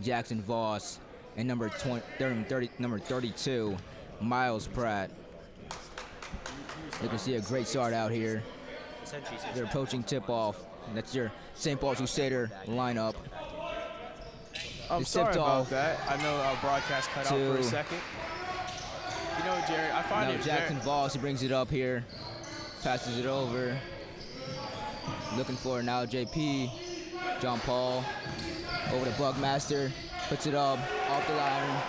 Jackson Voss, and number 32, Miles Pratt. You can see a great start out here. They're approaching tip-off. That's your St. Paul's Crusader lineup. I'm sorry about that. I know our broadcast cut out for a second. You know, Jerry, I find now it Jackson Voss, he brings it up here, passes it over. Looking for it now, JP. John Paul over to Buckmaster, puts it up off the line.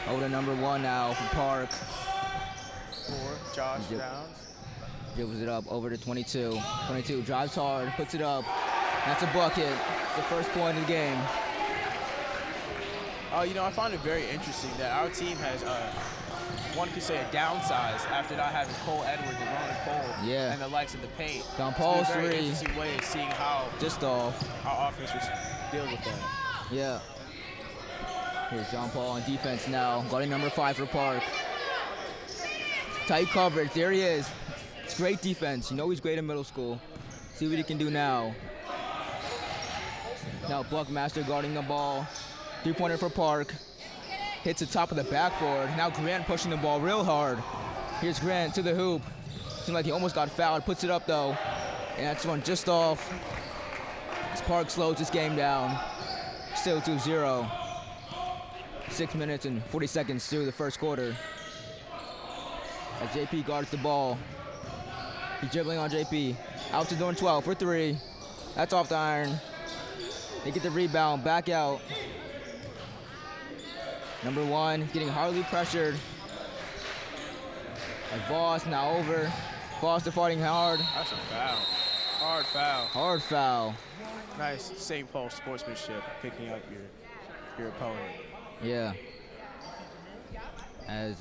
Over to number 1 now for Park. 4, Josh Downs. Dribbles it up over to 22. 22 drives hard, puts it up. That's a bucket. It's the first point of the game. You know, I find it very interesting that our team has, one could say, a downsize after not having Cole Edwards and Ronald Cole and the likes of the paint. John Paul's it's a very three. interesting way of seeing how just off our offense deals with that. Yeah. Here's John Paul on defense now, guarding number 5 for Park. Tight coverage, there he is. It's great defense. You know he's great in middle school. See what he can do now. Now Buckmaster guarding the ball. 3-pointer for Park. Hits the top of the backboard. Now Grant pushing the ball real hard. Here's Grant to the hoop. Seemed like he almost got fouled. Puts it up though. And that's one just off. As Park slows this game down. Still 2-0. 6 minutes and 40 seconds through the first quarter. As JP guards the ball. He's dribbling on JP. Out to door 12 for 3. That's off the iron. They get the rebound, back out. Number 1 getting hardly pressured. And Voss now over. Voss fighting hard. That's a foul. Hard foul. Hard foul. Nice St. Paul sportsmanship, picking up your opponent. Yeah. As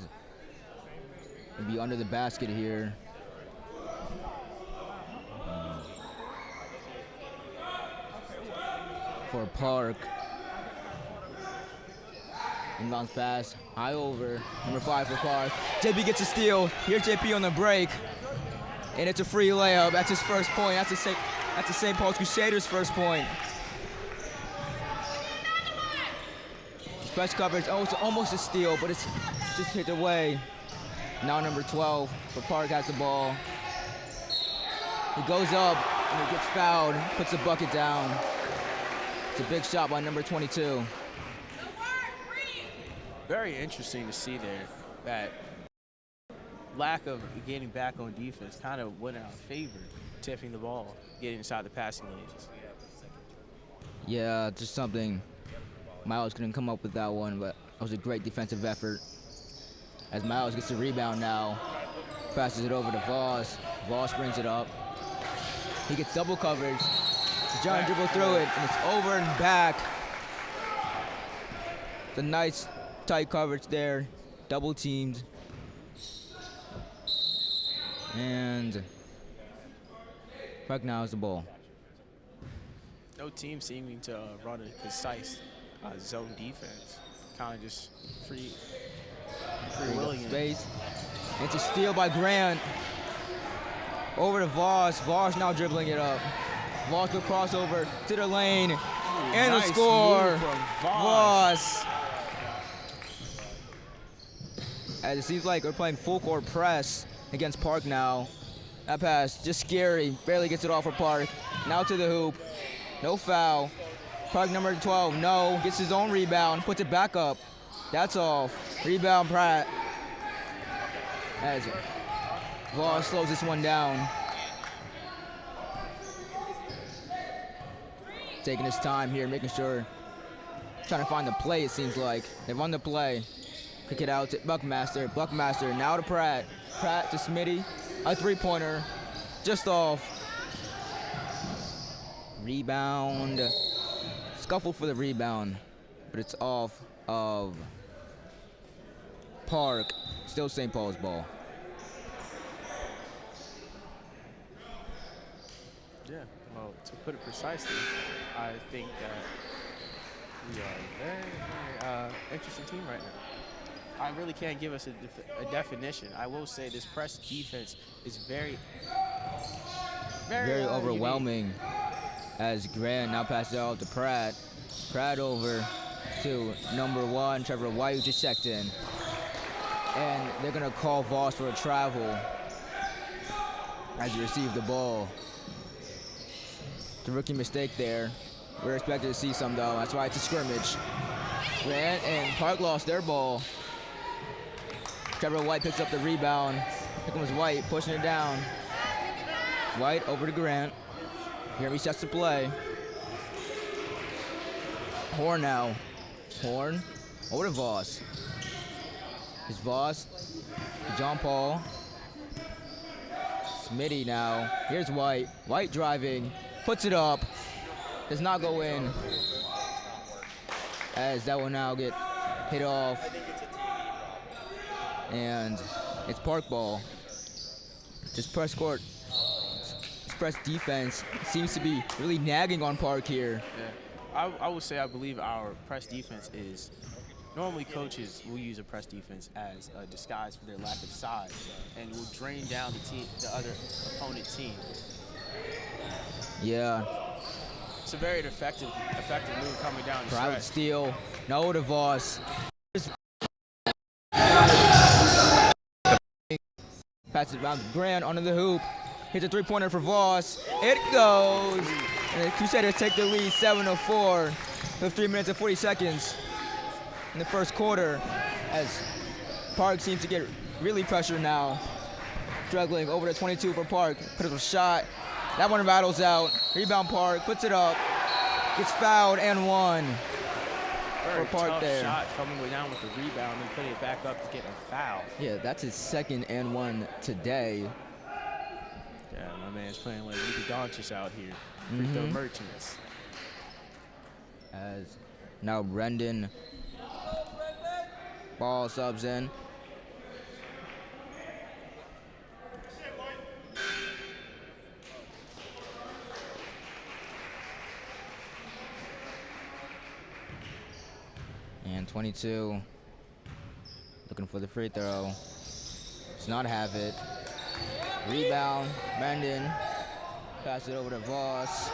it'll be under the basket here. For Park. Inbounds pass, high over, number 5 for Park. JP gets a steal. Here's JP on the break. And it's a free layup. That's his first point. That's the St. Paul's Crusaders' first point. Press coverage, almost a steal, but it's just hit away. Now number 12 for Park has the ball. He goes up and he gets fouled, puts the bucket down. It's a big shot by number 22. Very interesting to see there that lack of getting back on defense kind of went in our favor, tipping the ball, getting inside the passing lanes. Yeah, just something. Miles couldn't come up with that one, but it was a great defensive effort. As Miles gets the rebound now, passes it over to Voss. Voss brings it up. He gets double coverage. John dribbles through it, and it's over and back. It's a nice tight coverage there, double teamed. And Park now has the ball. No team seeming to run a concise zone defense. Kind of just free willing space. It's a steal by Grant. Over to Voss. Voss now dribbling it up. Voss the crossover to the lane. And nice the score. Move from Voss. As it seems like we're playing full court press against Park now. That pass, just scary. Barely gets it off for Park. Now to the hoop. No foul. Park number 12, no. Gets his own rebound, puts it back up. That's off. Rebound Pratt. As Voss slows this one down. Taking his time here, making sure. Trying to find the play, it seems like. They've won the play. Kick it out to Buckmaster. Buckmaster now to Pratt. Pratt to Smitty. A 3-pointer. Just off. Rebound. Scuffle for the rebound. But it's off of Park. Still St. Paul's ball. Yeah, well, to put it precisely, I think that we are a very interesting team right now. I really can't give us a definition. I will say this press defense is very overwhelming. As Grant now passes it out to Pratt. Pratt over. to number 1, Trevor White, who just checked in. And they're gonna call Voss for a travel as he received the ball. The rookie mistake there. We're expected to see some though, that's why it's a scrimmage. Grant and Park lost their ball. Trevor White picks up the rebound. Here comes White, pushing it down. White over to Grant. Here he sets the play. Horn now. Horn over to Voss. It's Voss to John Paul. Smitty now. Here's White. White driving. Puts it up. Does not go in. As that will now get hit off. And it's Park ball. Just press court. Press defense seems to be really nagging on Park here. Yeah, I would say I believe our press defense is, normally coaches will use a press defense as a disguise for their lack of size and will drain down the other opponent team. Yeah. It's a very effective move coming down the Private stretch. steal. No to Voss. Passes it around to Grant under the hoop. Hits a three-pointer for Voss. It goes. And the Crusaders take the lead 7-4 with 3 minutes and 40 seconds in the first quarter as Park seems to get really pressured now. Struggling over to 22 for Park. Put up a shot. That one rattles out. Rebound Park. Puts it up. Gets fouled and one. Very for Park tough there. shot coming way down with the rebound and putting it back up to get a foul. Yeah, that's his second and one today. Yeah, my man's playing like Luka Doncic out here. Free throw merchants. As now Brendan ball subs in. And 22 looking for the free throw. Does not have it. Rebound, Brendan. Pass it over to Voss.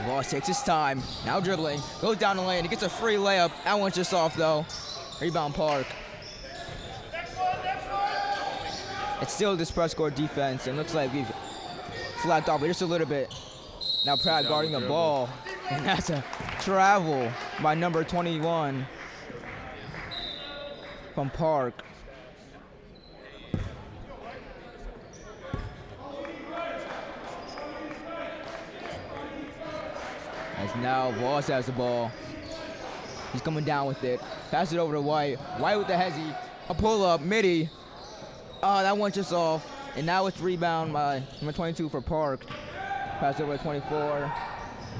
Voss takes his time. Now dribbling. Goes down the lane. He gets a free layup. That one's just off though. Rebound Park. It's still this press court defense. It looks like we've slacked off just a little bit. Now Pratt guarding the ball. And that's a travel by number 21 from Park. As now Voss has the ball. He's coming down with it. Pass it over to White. White with the hezzy. A pull-up, midi. Oh, that one's just off. And now it's rebound by number 22 for Park. Pass over to 24.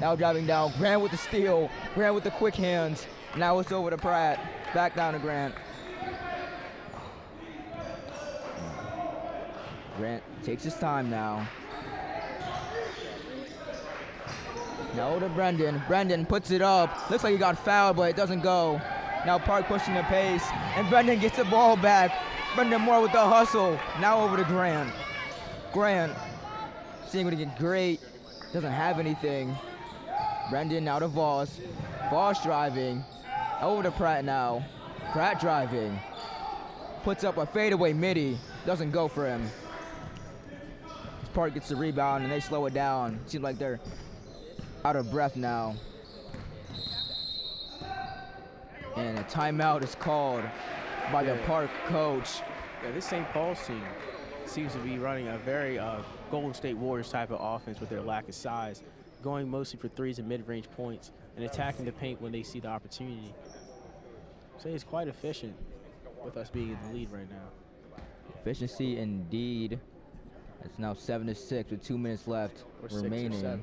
Now driving down. Grant with the steal. Grant with the quick hands. Now it's over to Pratt. Back down to Grant. Grant takes his time now. Now to Brendan. Brendan puts it up. Looks like he got fouled, but it doesn't go. Now Park pushing the pace. And Brendan gets the ball back. Brendan Moore with the hustle. Now over to Grant. Grant seeing what he can great. Doesn't have anything. Brendan now to Voss. Voss driving. Over to Pratt now. Pratt driving. Puts up a fadeaway midi. Doesn't go for him. Park gets the rebound and they slow it down. Seems like they're out of breath now. And a timeout is called by the Park coach. Yeah, this St. Paul's team seems to be running a very Golden State Warriors type of offense with their lack of size, going mostly for threes and mid-range points and attacking the paint when they see the opportunity. So it's quite efficient with us being in the lead right now. Efficiency indeed. It's now 7-6 with 2 minutes left remaining.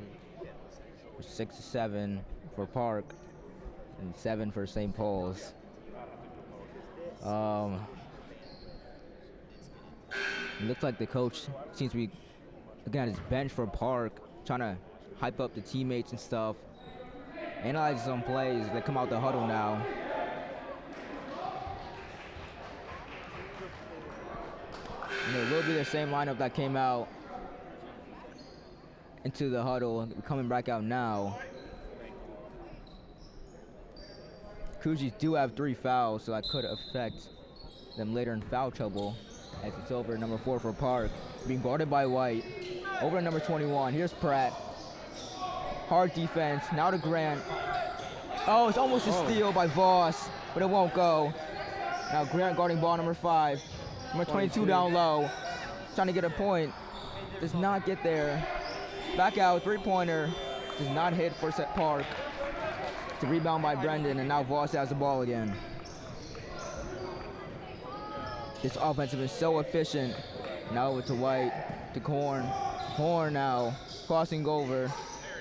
6-7 for Park and 7 for St. Paul's. It looks like the coach seems to be looking at his bench for Park, trying to hype up the teammates and stuff. Analyzing some plays that come out the huddle now. And it will be the same lineup that came out into the huddle, coming back out now. Cougars do have 3 fouls, so that could affect them later in foul trouble. As it's over number 4 for Park, being guarded by White. Over to number 21. Here's Pratt. Hard defense. Now to Grant. Oh, it's almost a steal by Voss, but it won't go. Now Grant guarding ball number 5. Number 22 down low, trying to get a point. Does not get there. Back out, 3-pointer. Does not hit for Set Park. It's a rebound by Brendan, and now Voss has the ball again. This offense has been so efficient. Now over to White, to Horn. Horn now, crossing over.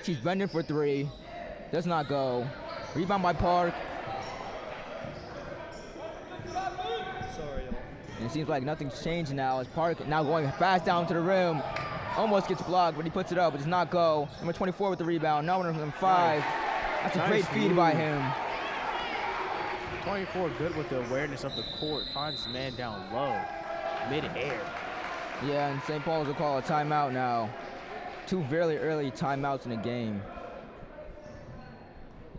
She's Brendan for 3. Does not go. Rebound by Park. And it seems like nothing's changed now as Park now going fast down to the rim. Almost gets blocked, but he puts it up. It does not go. Number 24 with the rebound. Now number 5. That's a great feed by him. 24 good with the awareness of the court. Finds his man down low, mid-air. Yeah, and St. Paul's will call a timeout now. 2 very early timeouts in the game.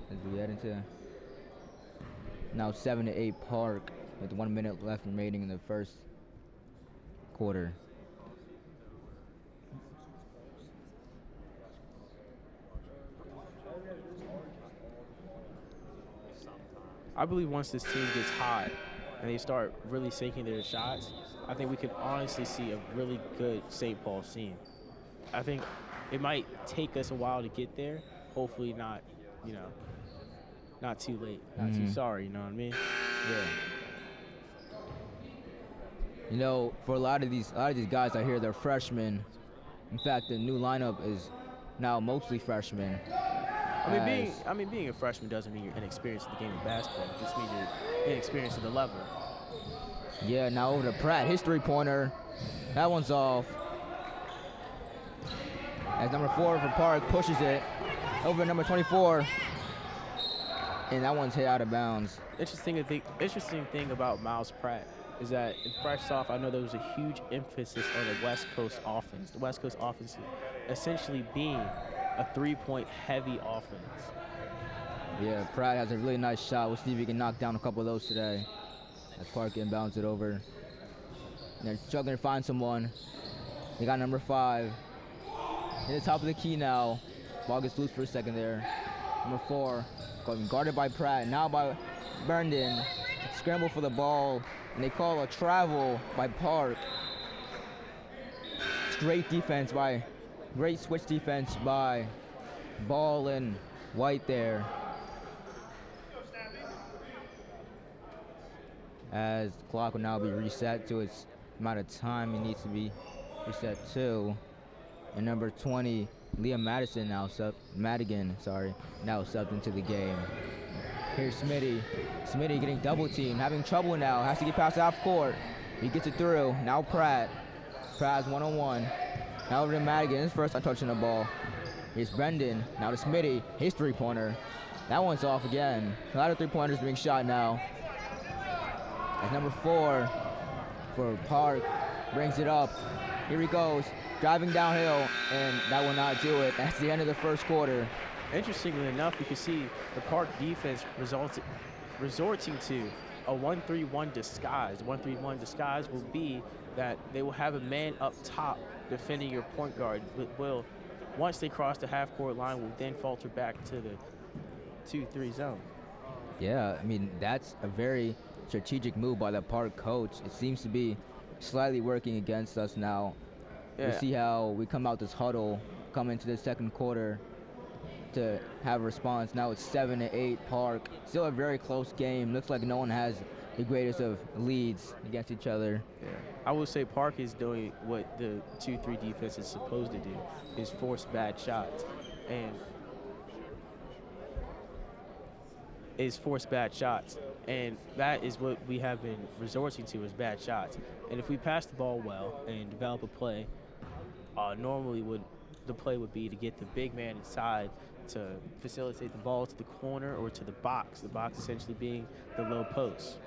As we head into now 7-8 Park with 1 minute left remaining in the first quarter. I believe once this team gets hot and they start really sinking their shots, I think we could honestly see a really good St. Paul team. I think it might take us a while to get there. Hopefully not, not too late, not too sorry, you know what I mean? Yeah. For a lot of these guys out here, they're freshmen. In fact, the new lineup is now mostly freshmen. Being a freshman doesn't mean you're inexperienced in the game of basketball. It just means you're inexperienced at the level. Yeah, now over to Pratt, his 3-pointer. That one's off. As number 4 for Park pushes it over to number 24. And that one's hit out of bounds. Interesting thing about Miles Pratt is that in fresh off, I know there was a huge emphasis on the West Coast offense. The West Coast offense essentially being a 3-point heavy offense. Yeah, Pratt has a really nice shot. We'll see if he can knock down a couple of those today. As Park inbounds it over. And they're struggling to find someone. They got number 5. In the top of the key now. Ball gets loose for a second there. Number 4, going guarded by Pratt, now by Herndon. Scramble for the ball, and they call a travel by Park. It's great switch defense by Ball and White there. As the clock will now be reset to its amount of time it needs to be reset to. And number 20, Liam Madigan now subbed into the game. Here's Smitty. Smitty getting double teamed, having trouble now, has to get past half court. He gets it through. Now Pratt. Pratt's 1-on-1. Now over to Madigan, his first time touching the ball. Here's Brendan. Now to Smitty, his 3-pointer. That one's off again. A lot of 3-pointers being shot now. As number 4 for Park brings it up. Here he goes, driving downhill, and that will not do it. That's the end of the first quarter. Interestingly enough, you can see the Park defense resorting to a 1-3-1 disguise. The 1-3-1 disguise will be that they will have a man up top defending your point guard. Will, once they cross the half-court line, will then falter back to the 2-3 zone. Yeah, that's a very strategic move by the Park coach. It seems to be slightly working against us now. Yeah. We'll see how we come out this huddle, come into the second quarter to have a response. Now it's 7-8 Park. Still a very close game. Looks like no one has the greatest of leads against each other. Yeah. I would say Park is doing what the 2-3 defense is supposed to do, is force bad shots. And that is what we have been resorting to, is bad shots. And if we pass the ball well and develop a play, normally the play would be to get the big man inside to facilitate the ball to the corner or to the box essentially being the low post.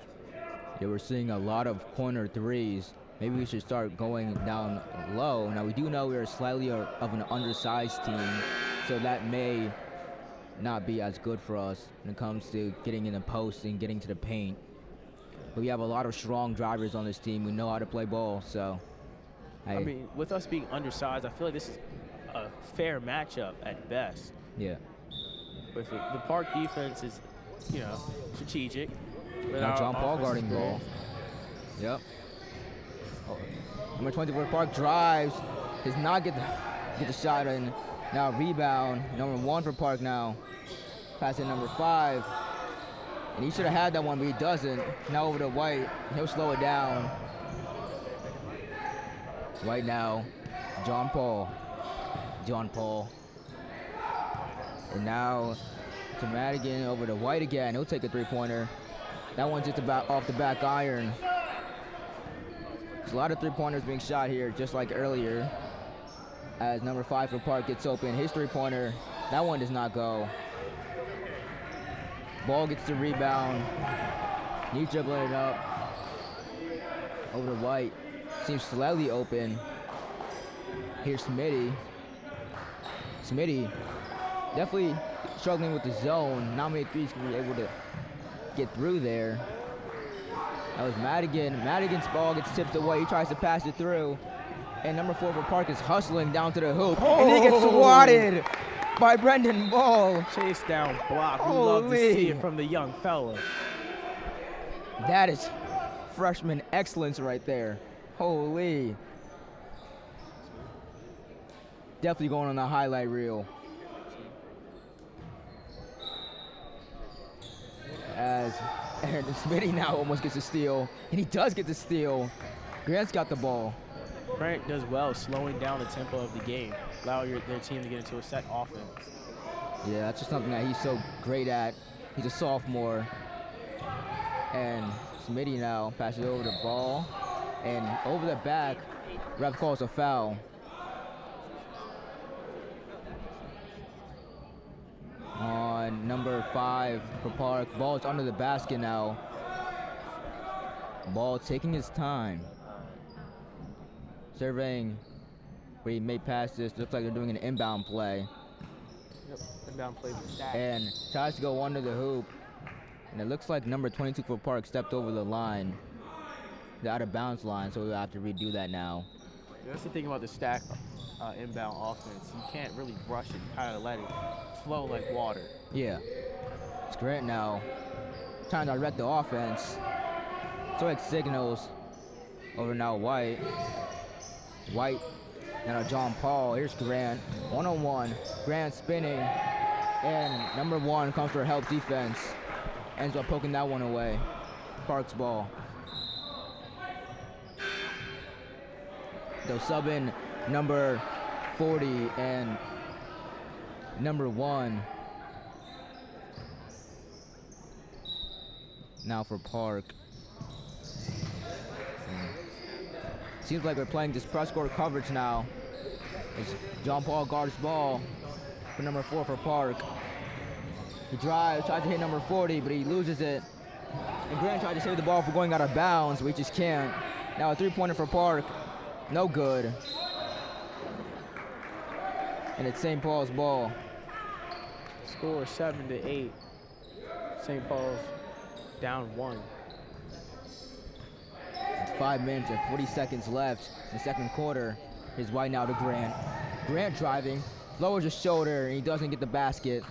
Yeah, we're seeing a lot of corner threes. Maybe we should start going down low. Now, we do know we are slightly of an undersized team, so that may not be as good for us when it comes to getting in the post and getting to the paint. But we have a lot of strong drivers on this team who know how to play ball, so. I mean, with us being undersized, I feel like this is a fair matchup at best. Yeah. With the Park defense is, you know, strategic. Now John Paul guarding ball. Yep. Oh. Number 24 Park drives, does not get the shot in. Now rebound, number 1 for Park now. Pass to number 5. And he should have had that one, but he doesn't. Now over to White, he'll slow it down. White now, John Paul. And now to Madigan, over to White again. He'll take a three-pointer. That one's just about off the back iron. There's a lot of three-pointers being shot here, just like earlier. As number 5 for Park gets open, his three-pointer, that one does not go. Ball gets the rebound. He's dribbling it up. Over to White. Seems slightly open. Here's Smitty. Smitty definitely struggling with the zone. Not many threes can be able to get through there. That was Madigan. Madigan's ball gets tipped away. He tries to pass it through. And number 4 for Park is hustling down to the hoop. And he gets swatted by Brendan Ball. Chase down block. We love to see it from the young fella. That is freshman excellence right there. Holy. Definitely going on the highlight reel. As Aaron Smitty now almost gets a steal. And he does get the steal. Grant's got the ball. Grant does well slowing down the tempo of the game, allow their team to get into a set offense. Yeah, that's just something that he's so great at. He's a sophomore. And Smitty now passes over the ball. And over the back, ref calls a foul. On number 5 for Park. Ball's under the basket now. Ball taking his time. Surveying where he may pass this. Looks like they're doing an inbound play. Yep, inbound play with Stack. And tries to go under the hoop. And it looks like number 22 for Park stepped over the line. The out of bounds line, so we'll have to redo that now. Yeah, that's the thing about the Stack inbound offense. You can't really rush it. You kind of let it flow like water. Yeah. It's Grant now trying to direct the offense. So it signals over now White. White, now John Paul. Here's Grant, one-on-one. Grant spinning, and number 1 comes for help defense. Ends up poking that one away. Park's ball. They'll sub in number 40 and number 1. Now for Park. Seems like we're playing this press court coverage now. As John Paul guards ball for number 4 for Park. He drives, tries to hit number 40, but he loses it. And Grant tried to save the ball from going out of bounds, but he just can't. Now a three-pointer for Park. No good. And it's St. Paul's ball. Score 7-8. St. Paul's down 1. 5 minutes and 40 seconds left in the second quarter. Here's White now to Grant. Grant driving, lowers his shoulder, and he doesn't get the basket.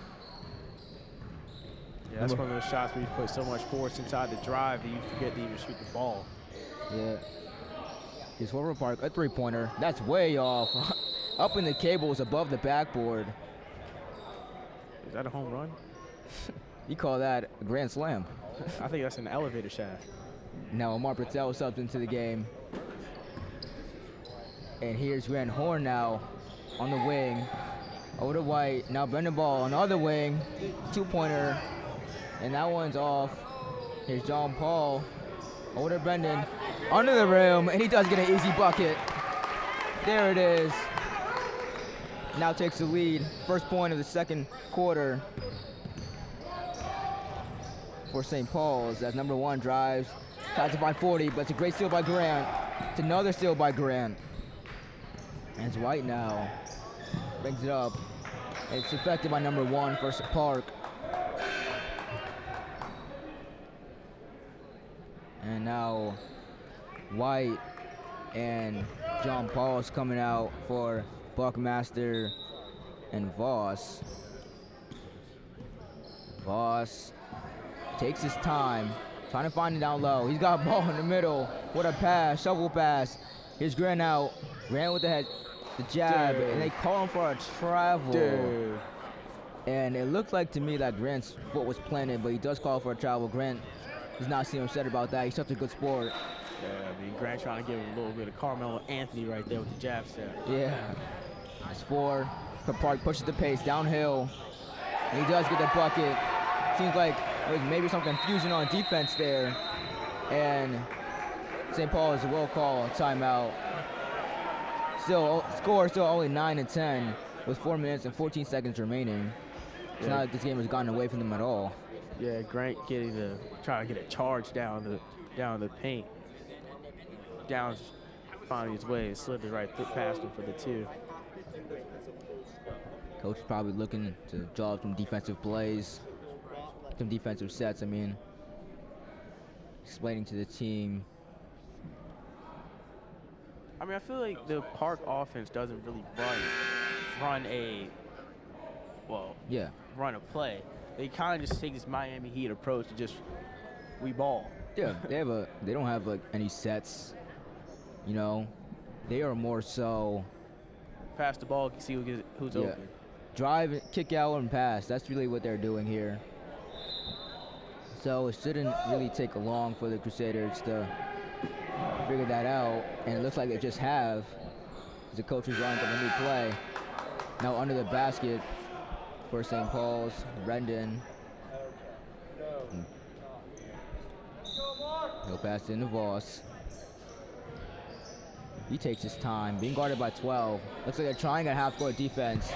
Yeah, that's one of those shots where you put so much force inside the drive that you forget to even shoot the ball. Yeah. Here's forward Park, a three-pointer. That's way off. Up in the cables above the backboard. Is that a home run? You call that a grand slam. I think that's an elevator shaft. Now Omar Patel subs into the game. And here's Grant Horn now on the wing. Over to White, now Brendan Ball on the other wing. Two-pointer, and that one's off. Here's John Paul, over to Brendan, under the rim, and he does get an easy bucket. There it is. Now takes the lead, first point of the second quarter for St. Paul's. As number 1 drives, tries to find 40, but it's a great steal by Grant. It's another steal by Grant. And it's White now, brings it up. It's affected by number 1 for Park. And now White and John Paul's coming out for Buckmaster and Voss. Voss takes his time, trying to find it down low. He's got a ball in the middle. What a pass, shovel pass. Here's Grant out. Grant with the jab, and they call him for a travel. Dude. And it looked like to me that Grant's foot was planted, but he does call for a travel. Grant does not seem upset about that. He's such a good sport. Yeah, I mean, Grant trying to give him a little bit of Carmelo Anthony right there with the jab step. Yeah. It's 4. Park pushes the pace downhill, and he does get the bucket. Seems like there's maybe some confusion on defense there, and St. Paul is will call a timeout. Still, score still only 9-10 with 4 minutes and 14 seconds remaining. It's not like this game has gotten away from them at all. Yeah, Grant trying to get a charge down the paint. Downs finding his way and slipped it right past him for the 2. Coach is probably looking to draw up some defensive plays, some defensive sets. I mean, explaining to the team. I mean, I feel like the Park offense doesn't really run a play. They kind of just take this Miami Heat approach to just we ball. Yeah, they don't have like any sets. You know, they are more so pass the ball, see who's open. Drive, kick out, and pass. That's really what they're doing here. So it shouldn't really take long for the Crusaders to figure that out, and it looks like they just have. The coach is running up a new play. Now under the basket for St. Paul's, Rendon. He'll pass into Voss. He takes his time, being guarded by 12. Looks like they're trying a half-court defense.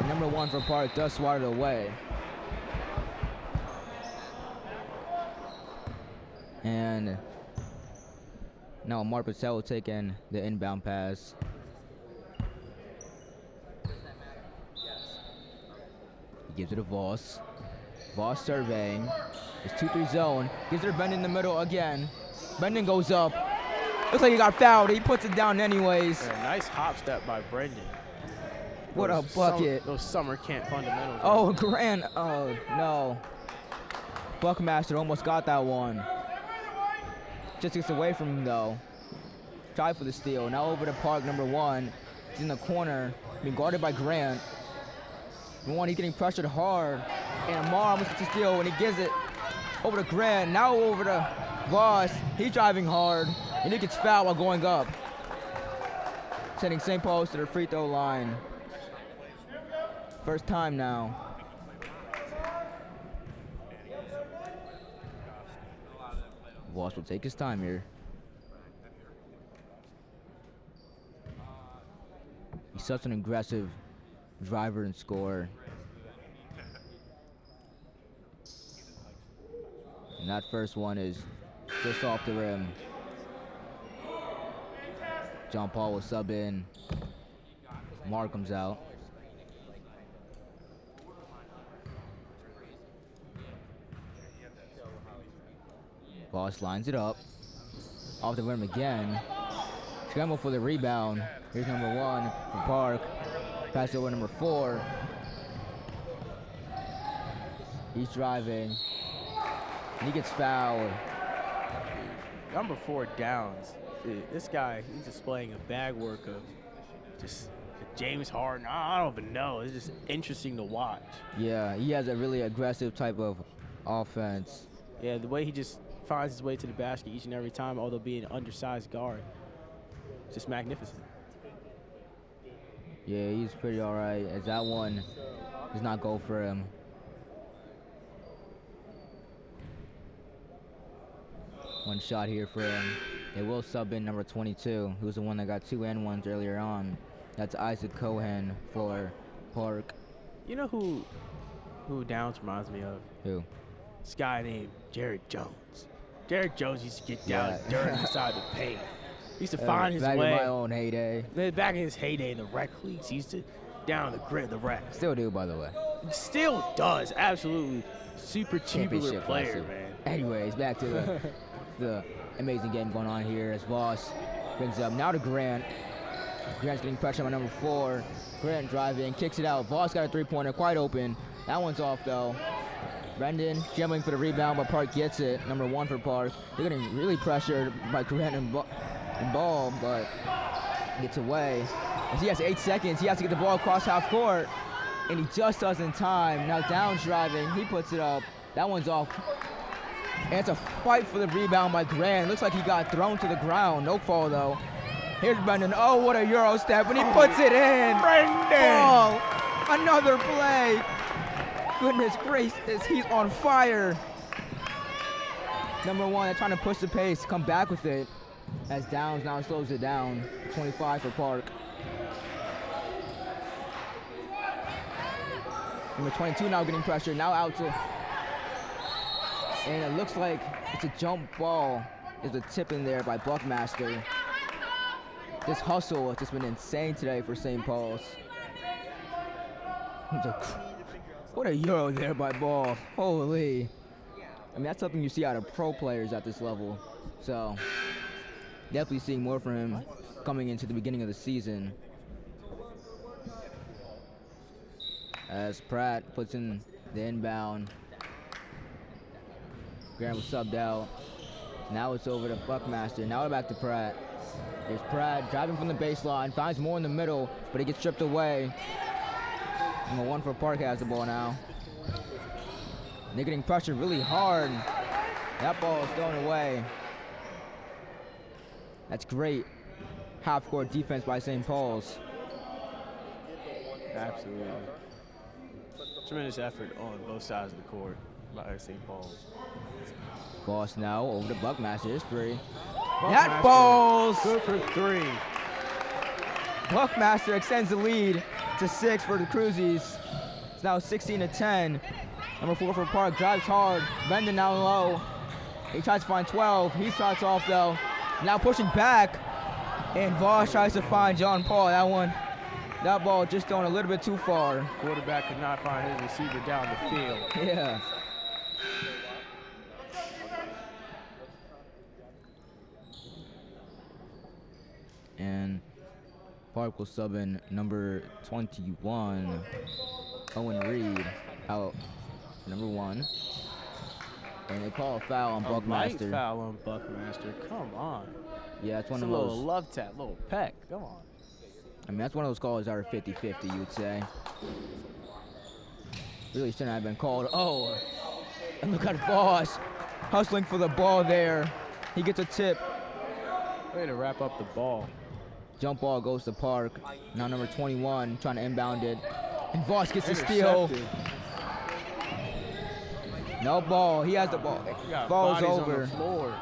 The number 1 for Park does swat it away. And now Amar Patel taking the inbound pass. He gives it to Voss. Voss surveying. It's 2-3 zone. Gives it to Bendon in the middle again. Bendon goes up. Looks like he got fouled. He puts it down anyways. Yeah, nice hop step by Brendan. What a bucket. Those summer camp fundamentals. Oh, Grant. Oh, no. Buckmaster almost got that one. Just gets away from him, though. Try for the steal. Now over to Park, number 1. He's in the corner, being guarded by Grant. He's getting pressured hard. And Amar almost gets the steal, and he gives it over to Grant. Now over to Voss. He's driving hard, and he gets fouled while going up. Sending St. Paul's to the free throw line. First time now. Voss will take his time here. He's such an aggressive driver and scorer. And that first one is just off the rim. John Paul will sub in. Mark comes out. Voss lines it up. Off the rim again. Scramble for the rebound. Here's number 1 for Park. Pass over number 4. He's driving. And he gets fouled. Number 4 Downs. Dude, this guy, he's displaying a bag work of just James Harden. I don't even know. It's just interesting to watch. Yeah, he has a really aggressive type of offense. Yeah, the way he just finds his way to the basket each and every time, although being an undersized guard. Just magnificent. Yeah, he's pretty all right, as that one does not go for him. One shot here for him. They will sub in number 22, who's the one that got 2 and 1s earlier on. That's Isaac Cohen for Park. You know who Downs reminds me of? Who? This guy named Jared Jones. Jared Jones used to get down dirty inside the paint. He used to find his back way. in my own heyday. Back in his heyday in the rec leagues, he used to down the rack. Still do, by the way. Still does, absolutely. Super tubular Championship player, classic. man. Anyways, back to the amazing game going on here as Voss brings it up now to Grant. Grant's getting pressure on number 4. Grant driving, kicks it out. Voss got a three-pointer, quite open. That one's off though. Brendan scrambling for the rebound, but Park gets it. Number 1 for Park. They're getting really pressured by Grant and Ball, but gets away. As he has 8 seconds, he has to get the ball across half court, and he just does in time. Now Downs driving, he puts it up. That one's off. And it's a fight for the rebound by Grant. Looks like he got thrown to the ground. No fall though. Here's Brendan. Oh, what a Euro step, and he puts it in. Brendan! Oh, another play. Goodness gracious, he's on fire. Number 1, they're trying to push the pace, come back with it, as Downs now slows it down. 25 for Park. Number 22 now getting pressure, now out to, and it looks like it's a jump ball. There's a tip in there by Buckmaster. This hustle has just been insane today for St. Paul's. What a Euro there by Ball. Holy. I mean, that's something you see out of pro players at this level. So, definitely seeing more from him coming into the beginning of the season. As Pratt puts in the inbound. Grant was subbed out. Now it's over to Buckmaster. Now we're back to Pratt. There's Pratt driving from the baseline, finds more in the middle, but he gets stripped away. Number 1 for Park has the ball now. They're getting pressured really hard. That ball is thrown away. That's great half-court defense by St. Paul's. Absolutely. Tremendous effort on both sides of the court by St. Paul's. Voss now over to Buckmaster. There's 3. Buckmaster, That falls! Good for 3. Buckmaster extends the lead to 6 for the Cruzies. It's now 16-10. Number 4 for Park drives hard. Brendan now low. He tries to find 12. He starts off though. Now pushing back. And Voss tries to find John Paul. That ball just thrown a little bit too far. Quarterback could not find his receiver down the field. Yeah. And Park will sub in number 21, Owen Reed, out number 1. And they call a foul on Buckmaster. Light foul on Buckmaster. Come on. Yeah, it's one It's a of little those. love tap, little peck. Come on. I mean, that's one of those calls that are 50-50, you would say. Really shouldn't have been called. Oh, and look at Voss hustling for the ball there. He gets a tip. Way to wrap up the ball. Jump ball goes to Park. Now number 21 trying to inbound it. And Voss gets the steal. Intercepted. No ball. He has the ball. We got Falls bodies over. on the floor.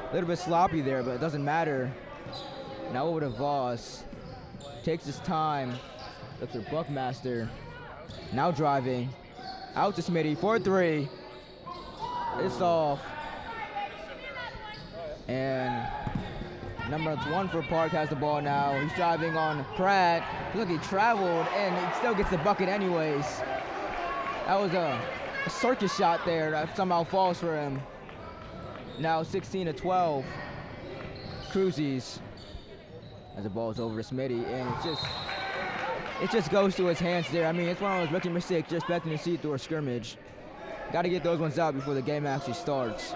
A little bit sloppy there, but it doesn't matter. Now over to Voss. Takes his time. Looks for Buckmaster. Now driving. Out to Smitty for 3. It's off. And number 1 for Park has the ball now. He's driving on Pratt. Look, he traveled and he still gets the bucket anyways. That was a circus shot there that somehow falls for him. Now 16-12. Cruzies. As the ball's over to Smitty, and it just goes to his hands there. I mean, it's one of those rookie mistakes you're expecting to see through a scrimmage. Got to get those ones out before the game actually starts.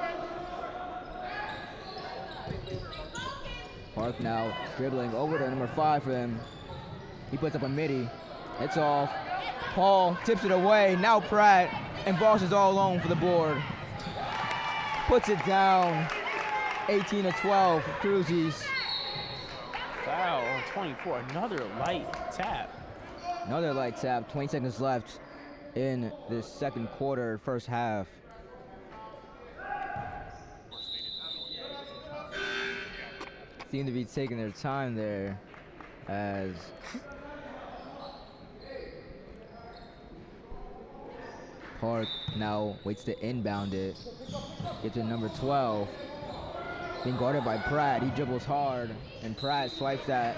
Park now dribbling over to number 5 for them. He puts up a midi. It's off. Paul tips it away. Now Pratt, and Voss is all alone for the board. Puts it down. 18-12 for Cruzies. Foul on 24. Another light tap. Another light tap. 20 seconds left in this second quarter, first half. Seem to be taking their time there as Park now waits to inbound it. Gets to number 12. Being guarded by Pratt. He dribbles hard, and Pratt swipes that.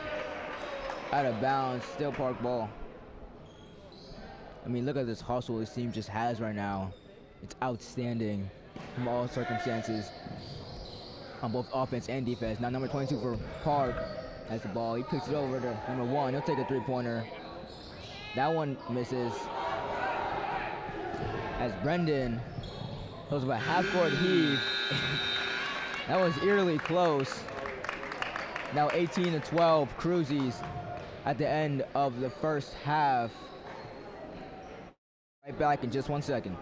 Out of bounds, still Park ball. I mean, look at this hustle this team just has right now. It's outstanding from all circumstances on both offense and defense. Now number 22 for Park has the ball. He picks it over to number 1. He'll take a three-pointer. That one misses. As Brendan goes about half-court heave. That was eerily close. Now 18-12 Cruzies at the end of the first half. Right back in just 1 second.